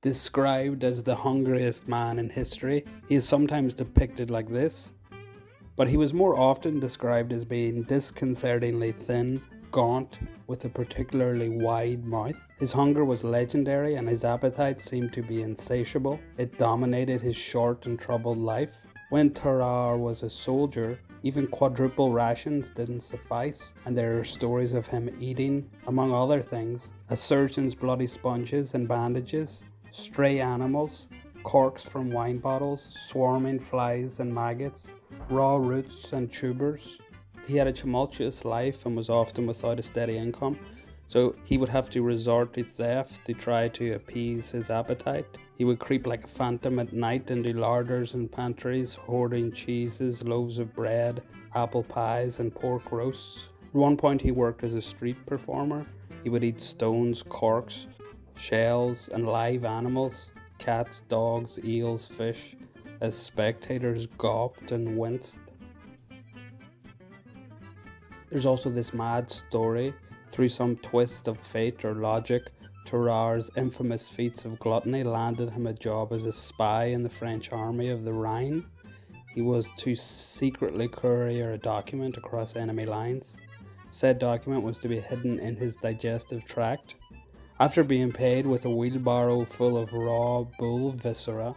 Described as the hungriest man in history, he is sometimes depicted like this, but he was more often described as being disconcertingly thin, gaunt, with a particularly wide mouth. His hunger was legendary and his appetite seemed to be insatiable. It dominated his short and troubled life. When Tarrare was a soldier, even quadruple rations didn't suffice, and there are stories of him eating, among other things, a surgeon's bloody sponges and bandages, stray animals, corks from wine bottles, swarming flies and maggots, raw roots and tubers. He had a tumultuous life and was often without a steady income, so he would have to resort to theft to try to appease his appetite. He would creep like a phantom at night into larders and pantries, hoarding cheeses, loaves of bread, apple pies, and pork roasts. At one point, he worked as a street performer. He would eat stones, corks, shells, and live animals, cats, dogs, eels, fish, as spectators gawped and winced. There's also this mad story. Through some twist of fate or logic, Tarrare's infamous feats of gluttony landed him a job as a spy in the French army of the Rhine. He was to secretly courier a document across enemy lines. Said document was to be hidden in his digestive tract. After being paid with a wheelbarrow full of raw bull viscera,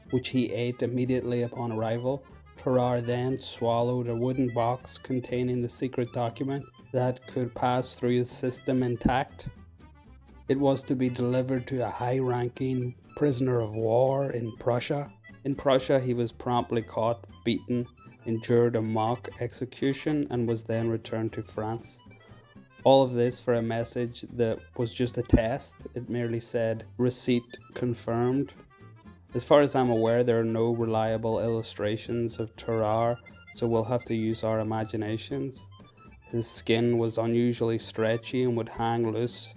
which he ate immediately upon arrival, Tarrare then swallowed a wooden box containing the secret document that could pass through his system intact. It was to be delivered to a high-ranking prisoner of war in Prussia. In Prussia, he was promptly caught, beaten, endured a mock execution, and was then returned to France. All of this for a message that was just a test. It merely said, "Receipt confirmed." As far as I'm aware, there are no reliable illustrations of Tarrare, so we'll have to use our imaginations. His skin was unusually stretchy and would hang loose,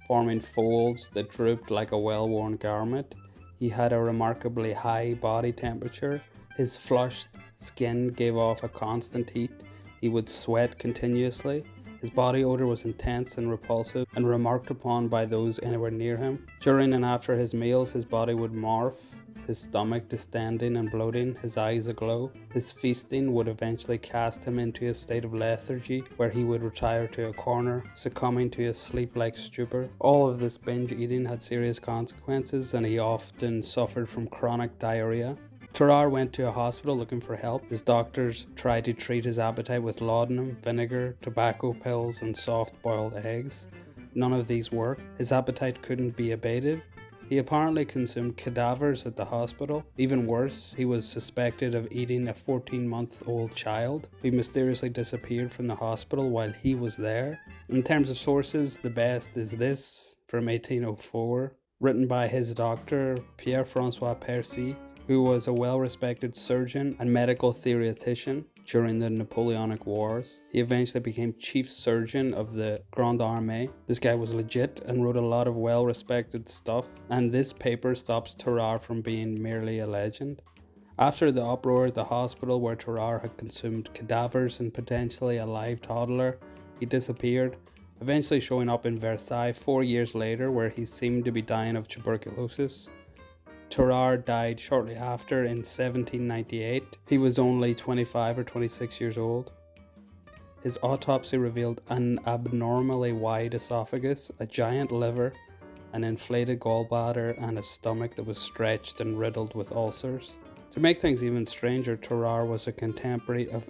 forming folds that drooped like a well-worn garment. He had a remarkably high body temperature. His flushed skin gave off a constant heat. He would sweat continuously. His body odor was intense and repulsive and remarked upon by those anywhere near him. During and after his meals, his body would morph, his stomach distending and bloating, his eyes aglow. His feasting would eventually cast him into a state of lethargy where he would retire to a corner, succumbing to a sleep-like stupor. All of this binge eating had serious consequences and he often suffered from chronic diarrhea. Tarrare went to a hospital looking for help. His doctors tried to treat his appetite with laudanum, vinegar, tobacco pills, and soft-boiled eggs. None of these worked. His appetite couldn't be abated. He apparently consumed cadavers at the hospital. Even worse, he was suspected of eating a 14-month-old child who mysteriously disappeared from the hospital while he was there. In terms of sources, the best is this from 1804, written by his doctor, Pierre-François Percy, who was a well-respected surgeon and medical theoretician during the Napoleonic Wars. He eventually became chief surgeon of the Grande Armée. This guy was legit and wrote a lot of well-respected stuff, and this paper stops Tarrare from being merely a legend. After the uproar at the hospital where Tarrare had consumed cadavers and potentially a live toddler, he disappeared, eventually showing up in Versailles 4 years later where he seemed to be dying of tuberculosis. Tarrare died shortly after in 1798. He was only 25 or 26 years old. His autopsy revealed an abnormally wide esophagus, a giant liver, an inflated gallbladder, and a stomach that was stretched and riddled with ulcers. To make things even stranger, Tarrare was a contemporary of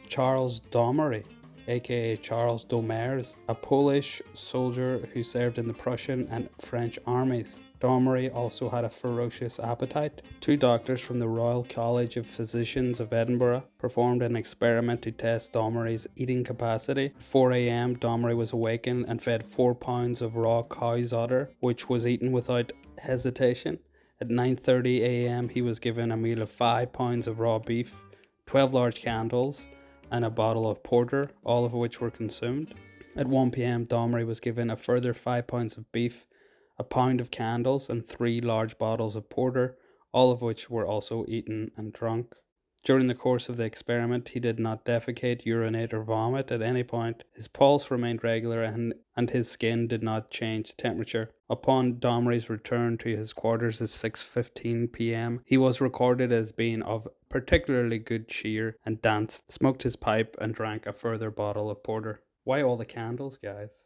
Charles Domery, aka Charles Domers, a Polish soldier who served in the Prussian and French armies. Domery also had a ferocious appetite. 2 doctors from the Royal College of Physicians of Edinburgh performed an experiment to test Domery's eating capacity. At 4 a.m. Domery was awakened and fed 4 pounds of raw cow's udder, which was eaten without hesitation. At 9:30 a.m. he was given a meal of 5 pounds of raw beef, 12 large candles, and a bottle of porter, all of which were consumed. At 1 p.m. Domery was given a further 5 pounds of beef, a pound of candles, and 3 large bottles of porter, all of which were also eaten and drunk. During the course of the experiment, he did not defecate, urinate, or vomit at any point. His pulse remained regular and his skin did not change temperature. Upon Domery's return to his quarters at 6:15 p.m., he was recorded as being of particularly good cheer and danced, smoked his pipe, and drank a further bottle of porter. Why all the candles, guys?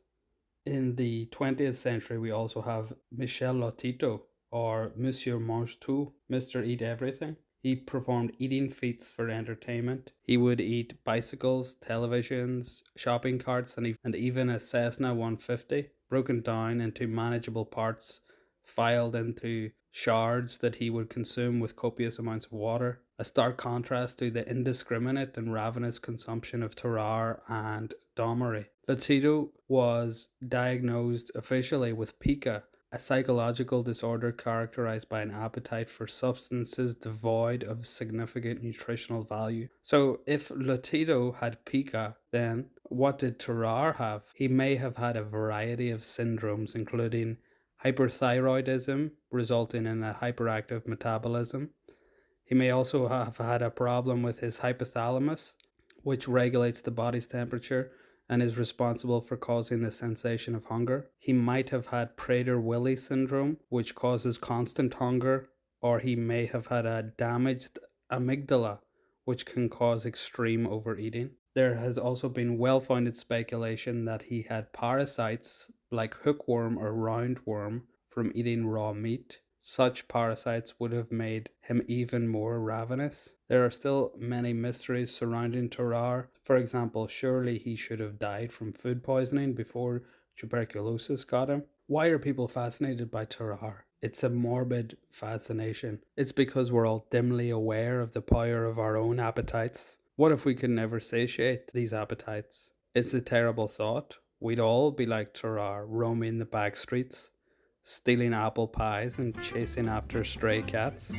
In the 20th century, we also have Michel Lotito, or Monsieur Mange Tout, Mr. Eat Everything. He performed eating feats for entertainment. He would eat bicycles, televisions, shopping carts, and even a Cessna 150, broken down into manageable parts, filed into shards that he would consume with copious amounts of water. A stark contrast to the indiscriminate and ravenous consumption of Tarrare and Domery. Lotito was diagnosed officially with Pica, a psychological disorder characterized by an appetite for substances devoid of significant nutritional value. So, if Lotito had Pica, then what did Tarrare have? He may have had a variety of syndromes, including hyperthyroidism, resulting in a hyperactive metabolism. He may also have had a problem with his hypothalamus, which regulates the body's temperature and is responsible for causing the sensation of hunger. He might have had Prader-Willi syndrome, which causes constant hunger, or he may have had a damaged amygdala, which can cause extreme overeating. There has also been well-founded speculation that he had parasites like hookworm or roundworm from eating raw meat. Such parasites would have made him even more ravenous. There are still many mysteries surrounding Tarrare. For example, surely he should have died from food poisoning before tuberculosis got him. Why are people fascinated by Tarrare? It's a morbid fascination. It's because we're all dimly aware of the power of our own appetites. What if we could never satiate these appetites? It's a terrible thought. We'd all be like Tarrare, roaming the back streets, stealing apple pies and chasing after stray cats.